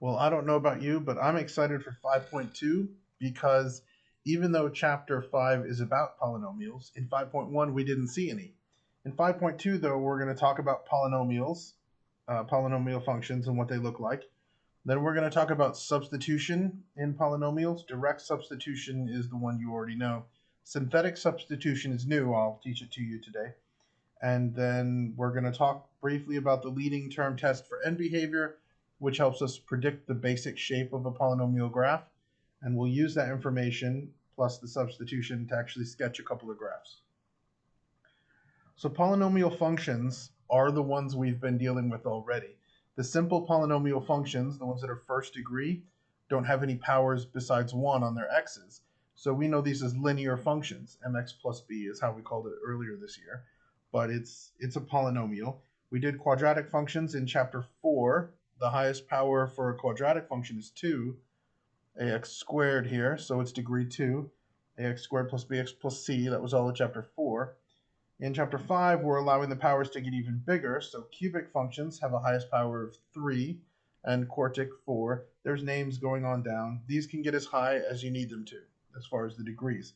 Well, I don't know about you, but I'm excited for 5.2 because even though Chapter 5 is about polynomials, in 5.1 we didn't see any. In 5.2, though, we're going to talk about polynomials, polynomial functions, and what they look like. Then we're going to talk about substitution in polynomials. Direct substitution is the one you already know. Synthetic substitution is new. I'll teach it to you today. And then we're going to talk briefly about the leading term test for end behavior, which helps us predict the basic shape of a polynomial graph. And we'll use that information plus the substitution to actually sketch a couple of graphs. So polynomial functions are the ones we've been dealing with already. The simple polynomial functions, the ones that are first degree, don't have any powers besides 1 on their x's. So we know these as linear functions. Mx plus b is how we called it earlier this year. But it's a polynomial. We did quadratic functions in chapter 4. The highest power for a quadratic function is 2, ax squared here, so it's degree 2. Ax squared plus bx plus c, that was all in chapter 4. In chapter 5, we're allowing the powers to get even bigger, so cubic functions have a highest power of 3, and quartic 4. There's names going on down. These can get as high as you need them to, as far as the degrees.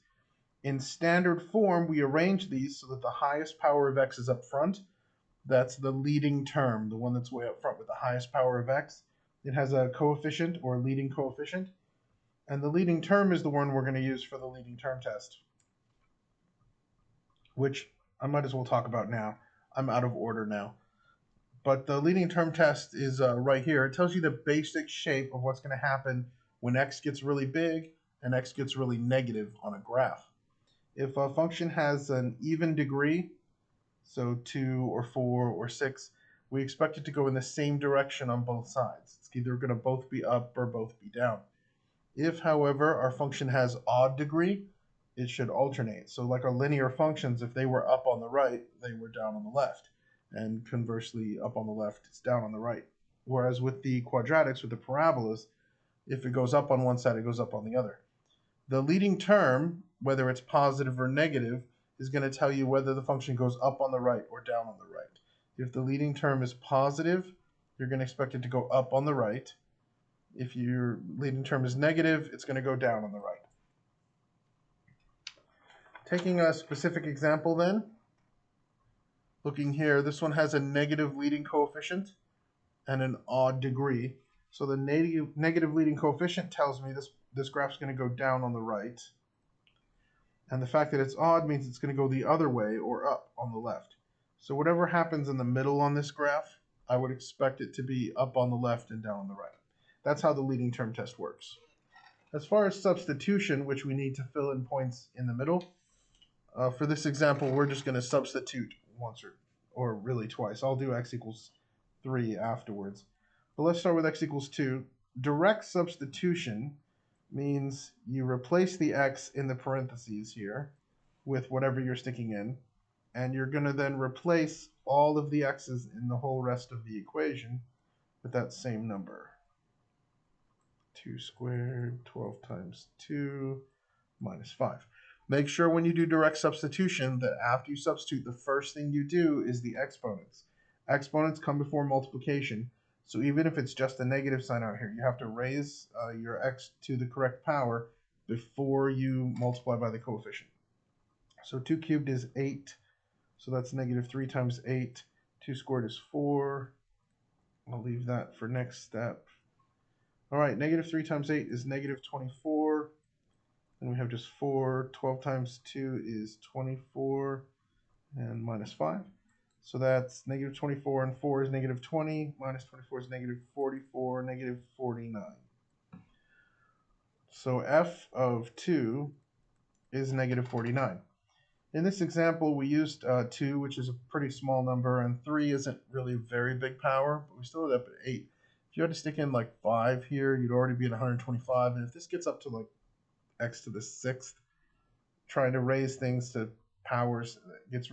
In standard form, we arrange these so that the highest power of x is up front. That's the leading term, the one that's way up front with the highest power of x. It has a coefficient or leading coefficient. And the leading term is the one we're going to use for the leading term test, which I might as well talk about now. I'm out of order now. But the leading term test is right here. It tells you the basic shape of what's going to happen when x gets really big and x gets really negative on a graph. If a function has an even degree, so 2 or 4 or 6, we expect it to go in the same direction on both sides. It's either going to both be up or both be down. If, however, our function has odd degree, it should alternate. So like our linear functions, if they were up on the right, they were down on the left. And conversely, up on the left, it's down on the right. Whereas with the quadratics, with the parabolas, if it goes up on one side, it goes up on the other. The leading term, whether it's positive or negative, is going to tell you whether the function goes up on the right or down on the right. If the leading term is positive, you're going to expect it to go up on the right. If your leading term is negative, it's going to go down on the right. Taking a specific example then, looking here, this one has a negative leading coefficient and an odd degree. So the negative leading coefficient tells me this graph's going to go down on the right. And the fact that it's odd means it's going to go the other way or up on the left. So whatever happens in the middle on this graph, I would expect it to be up on the left and down on the right. That's how the leading term test works. As far as substitution, which we need to fill in points in the middle, for this example, we're just going to substitute once or really twice. I'll do x equals 3 afterwards. But let's start with x equals 2. Direct substitution means you replace the x in the parentheses here with whatever you're sticking in, and you're going to then replace all of the x's in the whole rest of the equation with that same number. 2 squared, 12 times 2, minus 5. Make sure when you do direct substitution that after you substitute, the first thing you do is the exponents. Exponents come before multiplication. So even if it's just a negative sign out here, you have to raise your x to the correct power before you multiply by the coefficient. So 2 cubed is 8. So that's negative 3 times 8. 2 squared is 4. I'll leave that for next step. All right, negative 3 times 8 is negative 24. And we have just 4. 12 times 2 is 24. And minus 5. So that's negative 24 and 4 is negative 20. Minus 24 is negative 44, negative 49. So f of 2 is negative 49. In this example, we used 2, which is a pretty small number, and 3 isn't really a very big power, but we still ended up at 8. If you had to stick in like 5 here, you'd already be at 125. And if this gets up to like x to the 6th, trying to raise things to powers gets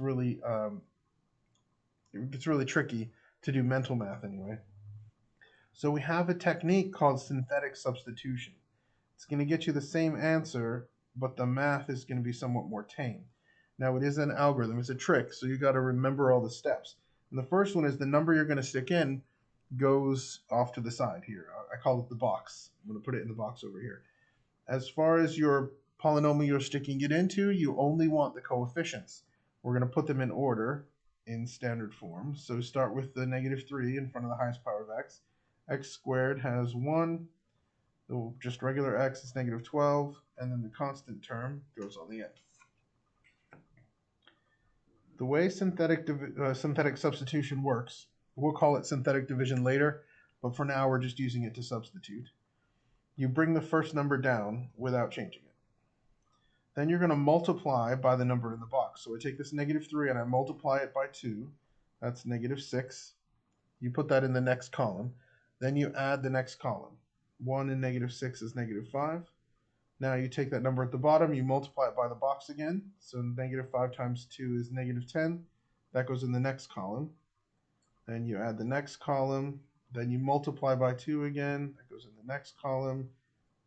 really tricky to do mental math anyway. So we have a technique called synthetic substitution. It's going to get you the same answer, but the math is going to be somewhat more tame. Now it is an algorithm, it's a trick, so you got to remember all the steps. And the first one is the number you're going to stick in goes off to the side here. I call it the box. I'm going to put it in the box over here. As far as your polynomial you're sticking it into, you only want the coefficients. We're going to put them in order in standard form. So start with the -3 in front of the highest power of x. X squared has 1. So just regular x is -12. And then the constant term goes on the end. The way synthetic substitution works, we'll call it synthetic division later, but for now we're just using it to substitute. You bring the first number down without changing it. Then you're going to multiply by the number in the box. So I take this -3 and I multiply it by 2. That's -6. You put that in the next column. Then you add the next column. 1 and -6 is -5. Now you take that number at the bottom, you multiply it by the box again. So -5 times 2 is -10. That goes in the next column. Then you add the next column. Then you multiply by 2 again. That goes in the next column.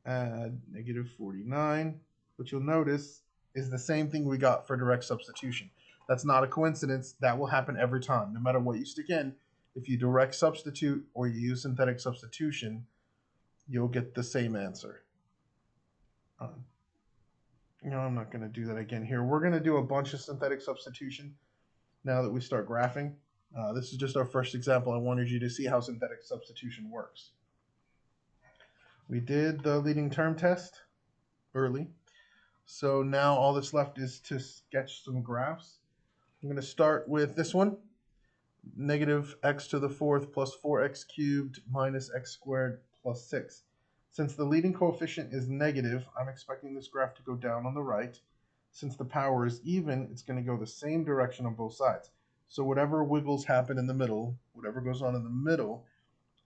Add -49. What you'll notice is the same thing we got for direct substitution. That's not a coincidence. That will happen every time. No matter what you stick in, if you direct substitute or you use synthetic substitution, you'll get the same answer. No, I'm not going to do that again here. We're going to do a bunch of synthetic substitution now that we start graphing. This is just our first example. I wanted you to see how synthetic substitution works. We did the leading term test early. So now all that's left is to sketch some graphs. I'm going to start with this one. -x to the 4th plus 4x cubed minus x squared plus 6. Since the leading coefficient is negative, I'm expecting this graph to go down on the right. Since the power is even, it's going to go the same direction on both sides. So whatever wiggles happen in the middle, whatever goes on in the middle,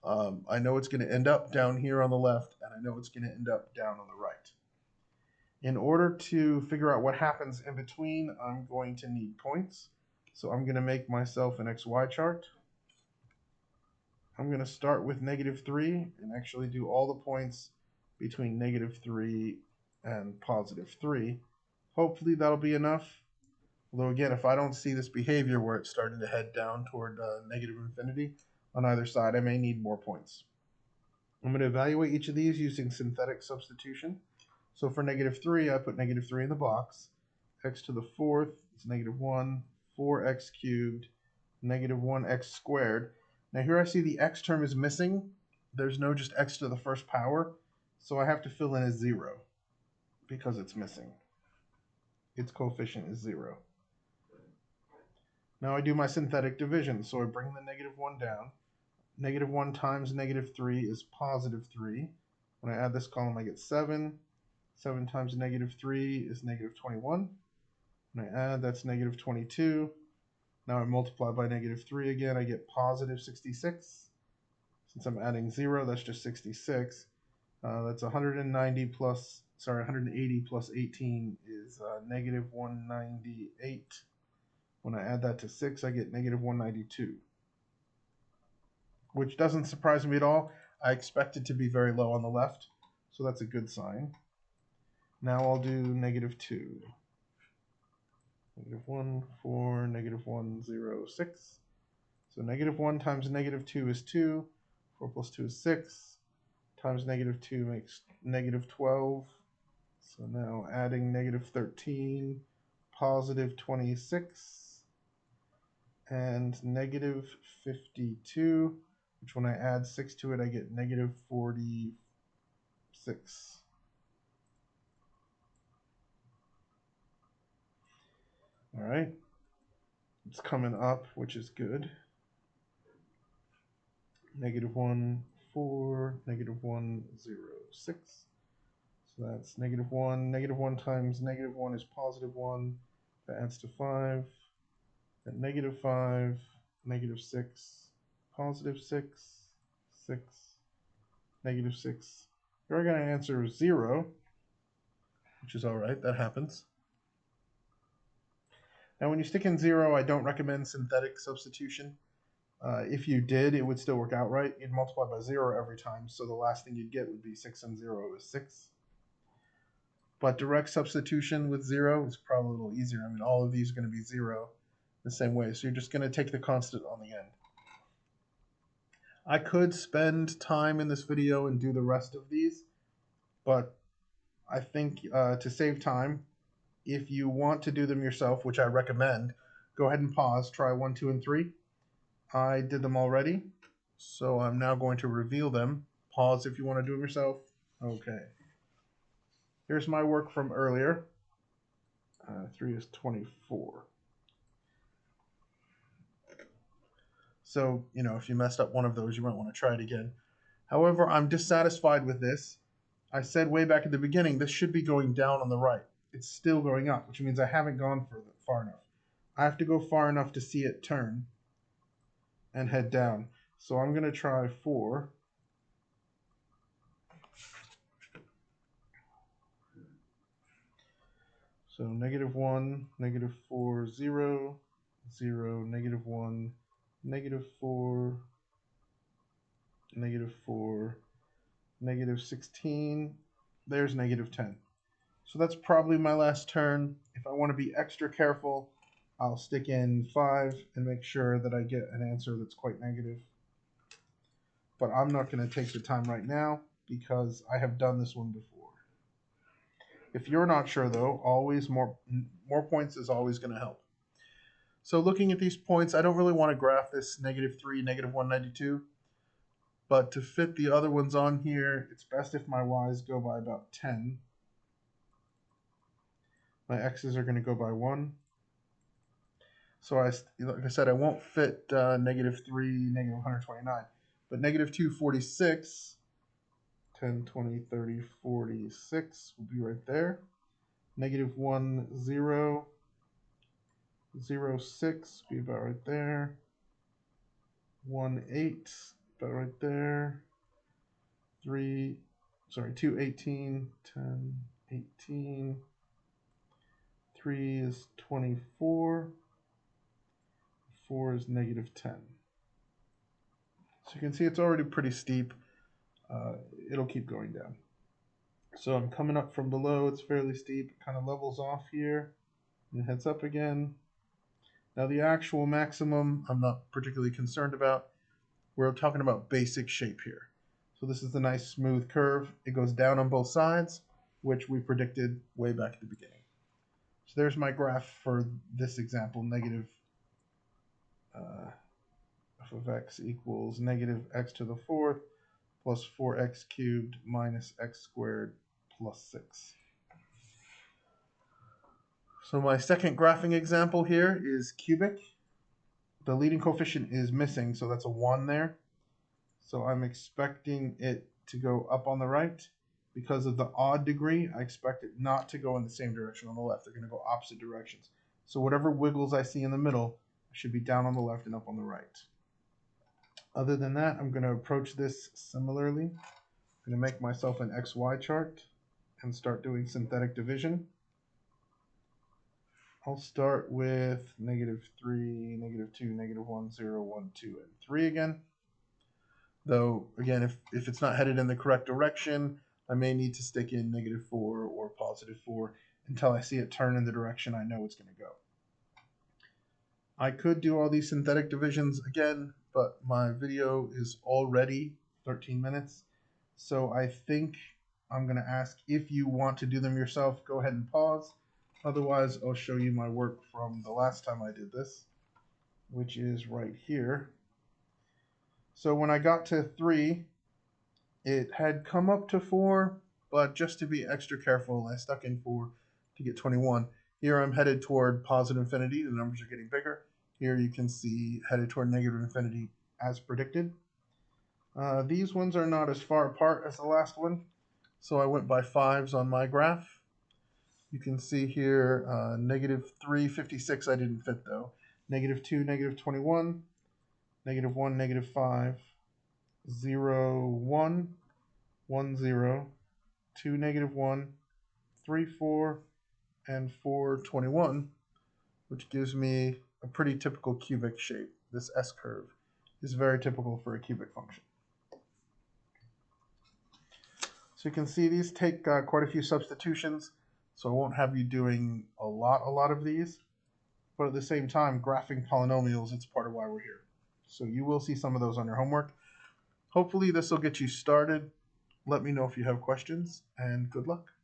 I know it's going to end up down here on the left, and I know it's going to end up down on the right. In order to figure out what happens in between, I'm going to need points. So I'm going to make myself an XY chart. I'm going to start with -3 and actually do all the points between -3 and +3. Hopefully that'll be enough. Although again, if I don't see this behavior where it's starting to head down toward negative infinity on either side, I may need more points. I'm going to evaluate each of these using synthetic substitution. So for -3, I put -3 in the box. X to the 4th is -1, 4x cubed, -1x squared. Now here I see the x term is missing. There's no just x to the first power. So I have to fill in a 0 because it's missing. Its coefficient is 0. Now I do my synthetic division. So I bring the -1 down. -1 times -3 is +3. When I add this column, I get 7. 7 times -3 is -21. When I add, that's -22. Now I multiply by -3 again, I get +66. Since I'm adding 0, that's just 66. That's 180 plus 18 is -198. When I add that to 6, I get -192. Which doesn't surprise me at all. I expect it to be very low on the left, so that's a good sign. Now I'll do -2. -1, 4, -1, 0, 6. So -1 times -2 is 2. 4 plus 2 is 6. Times -2 makes -12. So now adding -13, +26, and -52, which when I add 6 to it, I get -46. All right, it's coming up, which is good. -1, 4, -1, 0, 6. So that's -1. -1 times -1 is +1. That adds to 5. At -5, -6, +6, 6, -6. We're going to answer 0, which is all right. That happens. Now, when you stick in 0, I don't recommend synthetic substitution. If you did, it would still work out right. You'd multiply by 0 every time, so the last thing you'd get would be 6 and 0 is 6. But direct substitution with 0 is probably a little easier. I mean, all of these are going to be 0 the same way, so you're just going to take the constant on the end. I could spend time in this video and do the rest of these, but I think to save time, if you want to do them yourself, which I recommend, go ahead and pause, try 1, 2, and 3. I did them already, so I'm now going to reveal them. Pause if you want to do them yourself. Okay. Here's my work from earlier. 3 is 24. So, if you messed up one of those, you might want to try it again. However, I'm dissatisfied with this. I said way back at the beginning, this should be going down on the right. It's still going up, which means I haven't gone far enough. I have to go far enough to see it turn and head down. So I'm going to try 4. So -1, -4, 0, 0, -1, -4, -4, -16. There's -10. So that's probably my last turn. If I want to be extra careful, I'll stick in 5 and make sure that I get an answer that's quite negative. But I'm not going to take the time right now because I have done this one before. If you're not sure, though, always more points is always going to help. So looking at these points, I don't really want to graph this -3, -1, 92. But to fit the other ones on here, it's best if my y's go by about 10. My x's are going to go by 1. So like I said, I won't fit -3, -129. But -246, 10, 20, 30, 46 will be right there. -1, 0, 0, 6 will be about right there. 1, 8, about right there. 2, 18, 10, 18. 3 is 24. 4 is -10. So you can see it's already pretty steep. It'll keep going down. So I'm coming up from below. It's fairly steep. It kind of levels off here and heads up again. Now the actual maximum I'm not particularly concerned about. We're talking about basic shape here. So this is a nice smooth curve. It goes down on both sides, which we predicted way back at the beginning. So there's my graph for this example, f of x equals -x to the 4th plus 4x cubed minus x squared plus 6. So my second graphing example here is cubic. The leading coefficient is missing, so that's a 1 there. So I'm expecting it to go up on the right. Because of the odd degree, I expect it not to go in the same direction on the left. They're going to go opposite directions. So whatever wiggles I see in the middle should be down on the left and up on the right. Other than that, I'm going to approach this similarly. I'm going to make myself an XY chart and start doing synthetic division. I'll start with -3, -2, -1, 0, 1, 2, and 3 again. Though, again, if it's not headed in the correct direction, I may need to stick in -4 or +4 until I see it turn in the direction I know it's going to go. I could do all these synthetic divisions again, but my video is already 13 minutes. So I think I'm going to ask if you want to do them yourself, go ahead and pause. Otherwise, I'll show you my work from the last time I did this, which is right here. So when I got to 3, it had come up to 4, but just to be extra careful, I stuck in 4 to get 21. Here I'm headed toward positive infinity. The numbers are getting bigger. Here you can see headed toward negative infinity as predicted. These ones are not as far apart as the last one, so I went by 5s on my graph. You can see here -3, 56 I didn't fit though. -2, -21, -1, -5, 0, 1, 1, 0, 2, -1, 3, 4, and 4, 21, which gives me a pretty typical cubic shape. This S curve is very typical for a cubic function. So you can see these take quite a few substitutions, so I won't have you doing a lot of these, but at the same time, graphing polynomials, it's part of why we're here. So you will see some of those on your homework. Hopefully this will get you started. Let me know if you have questions, and good luck.